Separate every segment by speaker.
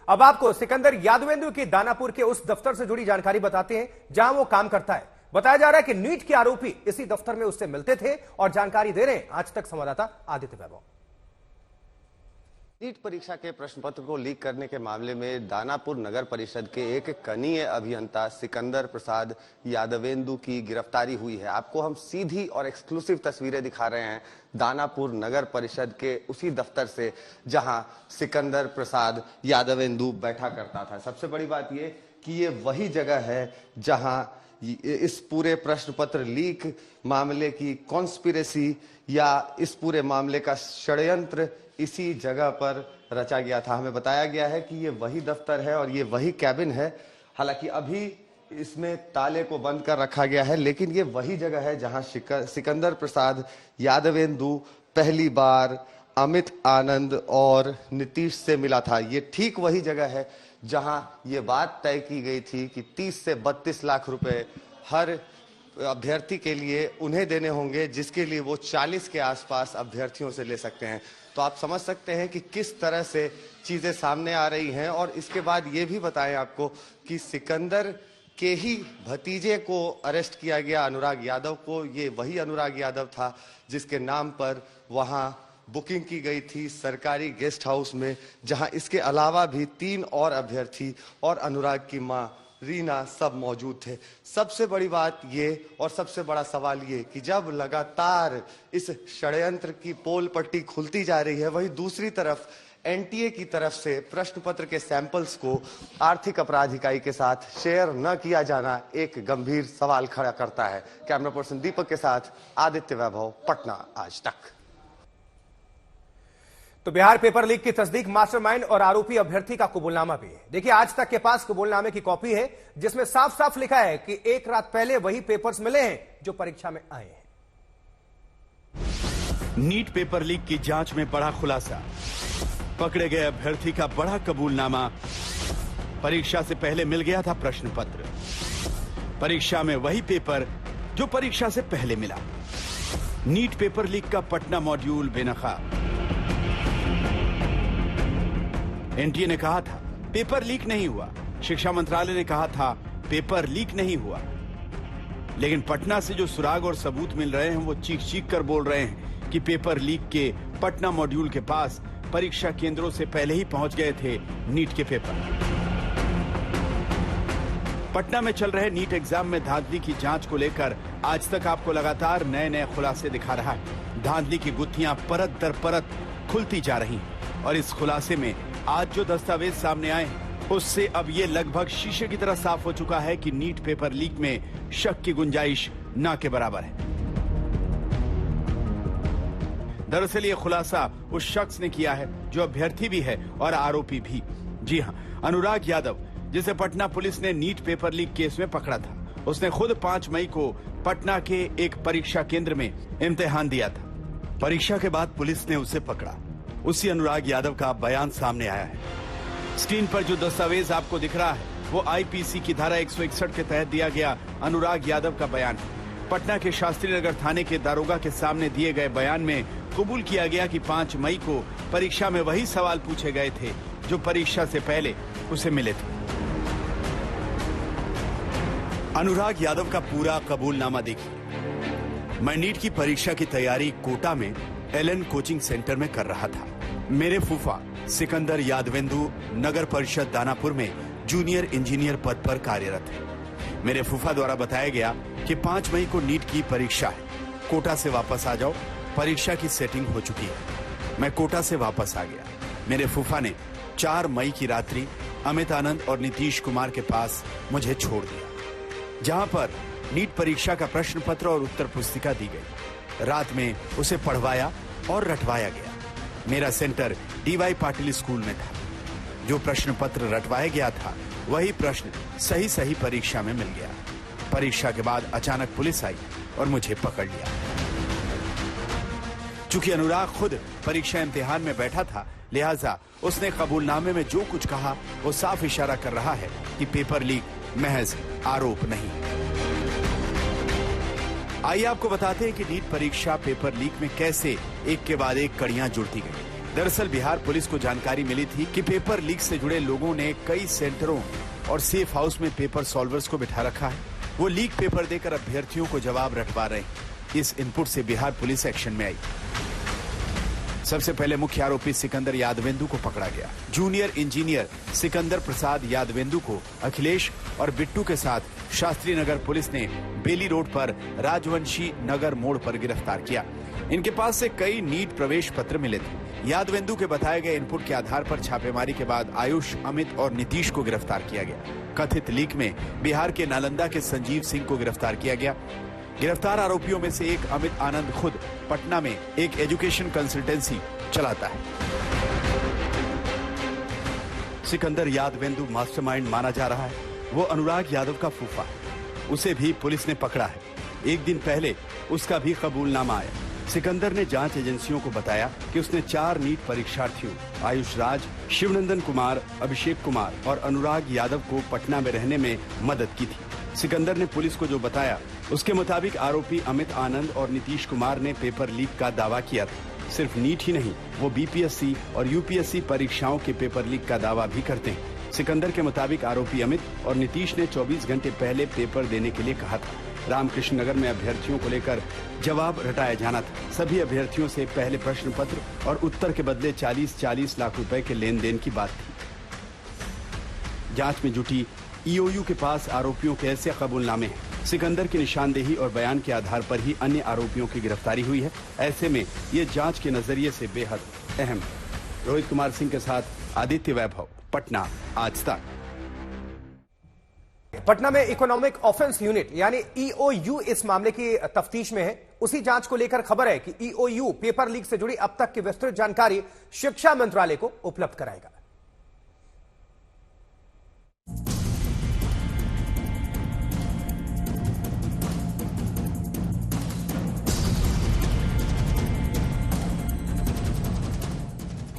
Speaker 1: अब आपको सिकंदर यादवेंदु की दानापुर के उस दफ्तर से जुड़ी जानकारी बताते हैं जहां वो काम करता है। बताया जा रहा है कि नीट के आरोपी इसी दफ्तर में उससे मिलते थे और जानकारी दे रहे हैं आज तक संवाददाता आदित्य वैभव।
Speaker 2: नीट परीक्षा के प्रश्न पत्र को लीक करने के मामले में दानापुर नगर परिषद के एक कनीय अभियंता सिकंदर प्रसाद यादवेंदु की गिरफ्तारी हुई है। आपको हम सीधी और एक्सक्लूसिव तस्वीरें दिखा रहे हैं दानापुर नगर परिषद के उसी दफ्तर से जहां सिकंदर प्रसाद यादवेंदु बैठा करता था। सबसे बड़ी बात यह कि ये वही जगह है जहां इस पूरे प्रश्न पत्र लीक मामले की कॉन्स्पिरेसी या इस पूरे मामले का षड्यंत्र इसी जगह पर रचा गया था। हमें बताया गया है कि ये वही दफ्तर है और ये वही कैबिन है। हालांकि अभी इसमें ताले को बंद कर रखा गया है, लेकिन ये वही जगह है जहां सिकंदर प्रसाद यादवेंदु पहली बार अमित आनंद और नीतीश से मिला था। ये ठीक वही जगह है जहां ये बात तय की गई थी कि 30 से 32 लाख रुपए हर अभ्यर्थी के लिए उन्हें देने होंगे, जिसके लिए वो 40 के आसपास अभ्यर्थियों से ले सकते हैं। तो आप समझ सकते हैं कि किस तरह से चीजें सामने आ रही हैं। और इसके बाद ये भी बताएं आपको कि सिकंदर के ही भतीजे को अरेस्ट किया गया, अनुराग यादव को। ये वही अनुराग यादव था जिसके नाम पर वहां बुकिंग की गई थी सरकारी गेस्ट हाउस में, जहां इसके अलावा भी 3 और अभ्यर्थी और अनुराग की मां रीना सब मौजूद थे। सबसे बड़ी बात ये और सबसे बड़ा सवाल ये कि जब लगातार इस षड्यंत्र की पोल पट्टी खुलती जा रही है, वहीं दूसरी तरफ एनटीए की तरफ से प्रश्न पत्र के सैंपल्स को आर्थिक अपराध इकाई के साथ शेयर न किया जाना एक गंभीर सवाल खड़ा करता है। कैमरा पर्सन दीपक के साथ आदित्य वैभव, पटना आज तक।
Speaker 1: तो बिहार पेपर लीक की तस्दीक मास्टरमाइंड और आरोपी अभ्यर्थी का कबूलनामा भी है। देखिए, आज तक के पास कबूलनामे की कॉपी है जिसमें साफ साफ लिखा है कि एक रात पहले वही पेपर्स मिले हैं जो परीक्षा में आए हैं।
Speaker 3: नीट पेपर लीक की जांच में बड़ा खुलासा, पकड़े गए अभ्यर्थी का बड़ा कबूलनामा। परीक्षा से पहले मिल गया था प्रश्न पत्र, परीक्षा में वही पेपर जो परीक्षा से पहले मिला। नीट पेपर लीक का पटना मॉड्यूल बेनकाब। एनटीए ने कहा था पेपर लीक नहीं हुआ, शिक्षा मंत्रालय ने कहा था पेपर लीक नहीं हुआ, लेकिन पटना से जो सुराग और सबूत मिल रहे हैं वो चीख चीख कर बोल रहे हैं कि पेपर लीक के पटना मॉड्यूल के पास परीक्षा केंद्रों से पहले ही पहुंच गए थे नीट के पेपर। पटना में चल रहे नीट एग्जाम में धांधली की जांच को लेकर आज तक आपको लगातार नए नए खुलासे दिखा रहा है। धांधली की गुत्थियां परत दर परत खुलती जा रही हैं और इस खुलासे में आज जो दस्तावेज सामने आए हैं उससे अब ये लगभग शीशे की तरह साफ हो चुका है कि नीट पेपर लीक में शक की गुंजाइश ना के बराबर है। दरअसल ये खुलासा उस शख्स ने किया है जो अभ्यर्थी भी है और आरोपी भी। जी हां, अनुराग यादव, जिसे पटना पुलिस ने नीट पेपर लीक केस में पकड़ा था। उसने खुद 5 मई को पटना के एक परीक्षा केंद्र में इम्तिहान दिया था। परीक्षा के बाद पुलिस ने उसे पकड़ा। उसी अनुराग यादव का बयान सामने आया है। स्क्रीन पर जो दस्तावेज आपको दिख रहा है वो आईपीसी की धारा 161 के तहत दिया गया अनुराग यादव का बयान है। पटना के शास्त्री नगर थाने के दारोगा के सामने दिए गए बयान में कबूल किया गया कि 5 मई को परीक्षा में वही सवाल पूछे गए थे जो परीक्षा से पहले उसे मिले थे। अनुराग यादव का पूरा कबूलनामा देखिए। मैं नीट की परीक्षा की तैयारी कोटा में एलएन कोचिंग सेंटर में कर रहा था। मेरे फूफा सिकंदर यादवेंदु नगर परिषद दानापुर में जूनियर इंजीनियर पद पर कार्यरत है। मेरे फूफा द्वारा बताया गया कि 5 मई को नीट की परीक्षा है, कोटा से वापस आ जाओ, परीक्षा की सेटिंग हो चुकी है। मैं कोटा से वापस आ गया। मेरे फूफा ने 4 मई की रात्रि अमित आनंद और नीतीश कुमार के पास मुझे छोड़ दिया, जहां पर नीट परीक्षा का प्रश्न पत्र और उत्तर पुस्तिका दी गई। रात में उसे पढ़वाया और रटवाया गया। मेरा सेंटर डीवाई पाटिल स्कूल में था। जो प्रश्न पत्र रटवाया गया था वही प्रश्न सही परीक्षा में मिल गया। परीक्षा के बाद अचानक पुलिस आई और मुझे पकड़ लिया। चूंकि अनुराग खुद परीक्षा इम्तिहान में बैठा था, लिहाजा उसने कबूलनामे में जो कुछ कहा वो साफ इशारा कर रहा है कि पेपर लीक महज आरोप नहीं। आइए आपको बताते हैं कि नीट परीक्षा पेपर लीक में कैसे एक के बाद एक कड़ियां जुड़ती गई। दरअसल बिहार पुलिस को जानकारी मिली थी कि पेपर लीक से जुड़े लोगों ने कई सेंटरों और सेफ हाउस में पेपर सॉल्वर्स को बिठा रखा है। वो लीक पेपर देकर अभ्यर्थियों को जवाब रटवा रहे हैं। इस इनपुट से बिहार पुलिस एक्शन में आई। सबसे पहले मुख्य आरोपी सिकंदर यादवेंदु को पकड़ा गया। जूनियर इंजीनियर सिकंदर प्रसाद यादवेंदु को अखिलेश और बिट्टू के साथ शास्त्री नगर पुलिस ने बेली रोड पर राजवंशी नगर मोड़ पर गिरफ्तार किया। इनके पास से कई नीट प्रवेश पत्र मिले थे। यादवेंदु के बताए गए इनपुट के आधार पर छापेमारी के बाद आयुष, अमित और नीतीश को गिरफ्तार किया गया। कथित लीक में बिहार के नालंदा के संजीव सिंह को गिरफ्तार किया गया। गिरफ्तार आरोपियों में से एक अमित आनंद खुद पटना में एक एजुकेशन कंसल्टेंसी चलाता है। सिकंदर यादवेंदु मास्टरमाइंड माना जा रहा है। वो अनुराग यादव का फूफा है। उसे भी पुलिस ने पकड़ा है। एक दिन पहले उसका भी कबूलनामा आया। सिकंदर ने जांच एजेंसियों को बताया कि उसने 4 नीट परीक्षार्थियों आयुष राज, शिवनंदन कुमार, अभिषेक कुमार और अनुराग यादव को पटना में रहने में मदद की थी। सिकंदर ने पुलिस को जो बताया उसके मुताबिक आरोपी अमित आनंद और नीतीश कुमार ने पेपर लीक का दावा किया था। सिर्फ नीट ही नहीं, वो बीपीएससी और यूपीएससी परीक्षाओं के पेपर लीक का दावा भी करते हैं। सिकंदर के मुताबिक आरोपी अमित और नीतीश ने 24 घंटे पहले पेपर देने के लिए कहा था। रामकृष्ण नगर में अभ्यर्थियों को लेकर जवाब रटाया जाना था। सभी अभ्यर्थियों से पहले प्रश्न पत्र और उत्तर के बदले 40-40 लाख रुपए के लेन देन की बात थी। जांच में जुटी ईओयू के पास आरोपियों के ऐसे कबूलनामे हैं। सिकंदर की निशानदेही और बयान के आधार पर ही अन्य आरोपियों की गिरफ्तारी हुई है। ऐसे में ये जांच के नजरिए से बेहद अहम है। रोहित कुमार सिंह के साथ आदित्य वैभव, पटना, आज तक।
Speaker 1: पटना में इकोनॉमिक ऑफेंस यूनिट यानी ईओयू इस मामले की तफ्तीश में है। उसी जांच को लेकर खबर है कि ईओयू पेपर लीक से जुड़ी अब तक की विस्तृत जानकारी शिक्षा मंत्रालय को उपलब्ध कराएगा।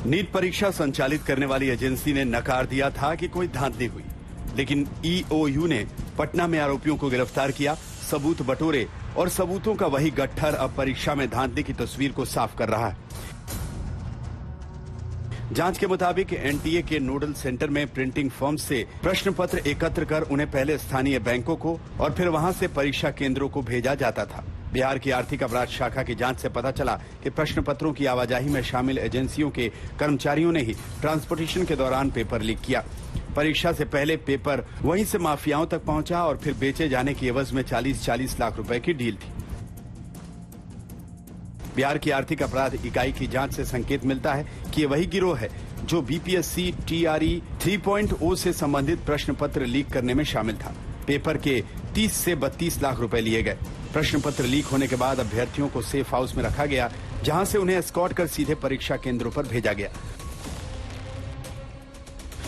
Speaker 3: नीट परीक्षा संचालित करने वाली एजेंसी ने नकार दिया था कि कोई धांधली हुई, लेकिन ईओयू ने पटना में आरोपियों को गिरफ्तार किया, सबूत बटोरे और सबूतों का वही गट्ठर अब परीक्षा में धांधली की तस्वीर को साफ कर रहा है। जांच के मुताबिक एनटीए के नोडल सेंटर में प्रिंटिंग फर्म से प्रश्न पत्र एकत्र कर उन्हें पहले स्थानीय बैंकों को और फिर वहां से परीक्षा केंद्रों को भेजा जाता था। बिहार की आर्थिक अपराध शाखा की जांच से पता चला कि प्रश्न पत्रों की आवाजाही में शामिल एजेंसियों के कर्मचारियों ने ही ट्रांसपोर्टेशन के दौरान पेपर लीक किया। परीक्षा से पहले पेपर वहीं से माफियाओं तक पहुंचा और फिर बेचे जाने की एवज में 40-40 लाख रुपए की डील थी। बिहार की आर्थिक अपराध इकाई की जांच से संकेत मिलता है कि ये वही गिरोह है जो बीपीएससी टीआरई 3.0 से संबंधित प्रश्न पत्र लीक करने में शामिल था। पेपर के 30 से 32 लाख रुपए लिए गए। प्रश्न पत्र लीक होने के बाद अभ्यर्थियों को सेफ हाउस में रखा गया, जहां से उन्हें एस्कॉर्ट कर सीधे परीक्षा केंद्रों पर भेजा गया।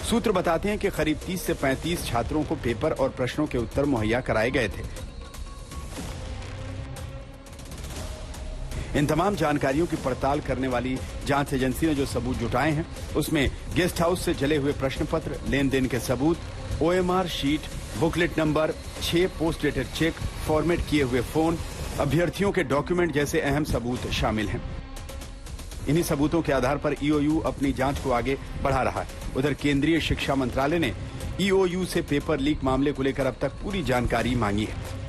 Speaker 3: सूत्र बताते हैं कि करीब 30 से 35 छात्रों को पेपर और प्रश्नों के उत्तर मुहैया कराए गए थे। इन तमाम जानकारियों की पड़ताल करने वाली जांच एजेंसी ने जो सबूत जुटाए हैं, उसमें गेस्ट हाउस से जले हुए प्रश्न पत्र, लेन देन के सबूत, OMR sheet, booklet number 6, post dated cheque, format किए हुए फोन, अभ्यर्थियों के डॉक्यूमेंट जैसे अहम सबूत शामिल हैं। इन्हीं सबूतों के आधार पर ईओयू अपनी जांच को आगे बढ़ा रहा है। उधर केंद्रीय शिक्षा मंत्रालय ने ईओयू से पेपर लीक मामले को लेकर अब तक पूरी जानकारी मांगी है।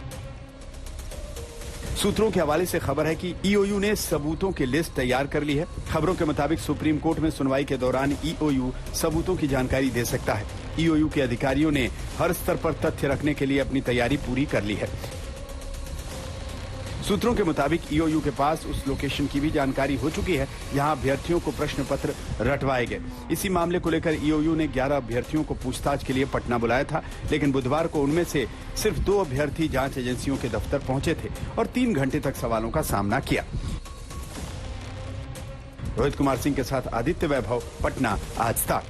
Speaker 3: सूत्रों के हवाले से खबर है कि ईओयू ने सबूतों की लिस्ट तैयार कर ली है। खबरों के मुताबिक सुप्रीम कोर्ट में सुनवाई के दौरान ईओयू सबूतों की जानकारी दे सकता है। ईओयू के अधिकारियों ने हर स्तर पर तथ्य रखने के लिए अपनी तैयारी पूरी कर ली है। सूत्रों के मुताबिक ईओयू के पास उस लोकेशन की भी जानकारी हो चुकी है जहां अभ्यर्थियों को प्रश्न पत्र रटवाए गए। इसी मामले को लेकर ईओयू ने 11 अभ्यर्थियों को पूछताछ के लिए पटना बुलाया था, लेकिन बुधवार को उनमें से सिर्फ 2 अभ्यर्थी जांच एजेंसियों के दफ्तर पहुंचे थे और 3 घंटे तक सवालों का सामना किया। रोहित कुमार सिंह के साथ आदित्य वैभव, पटना, आज तक।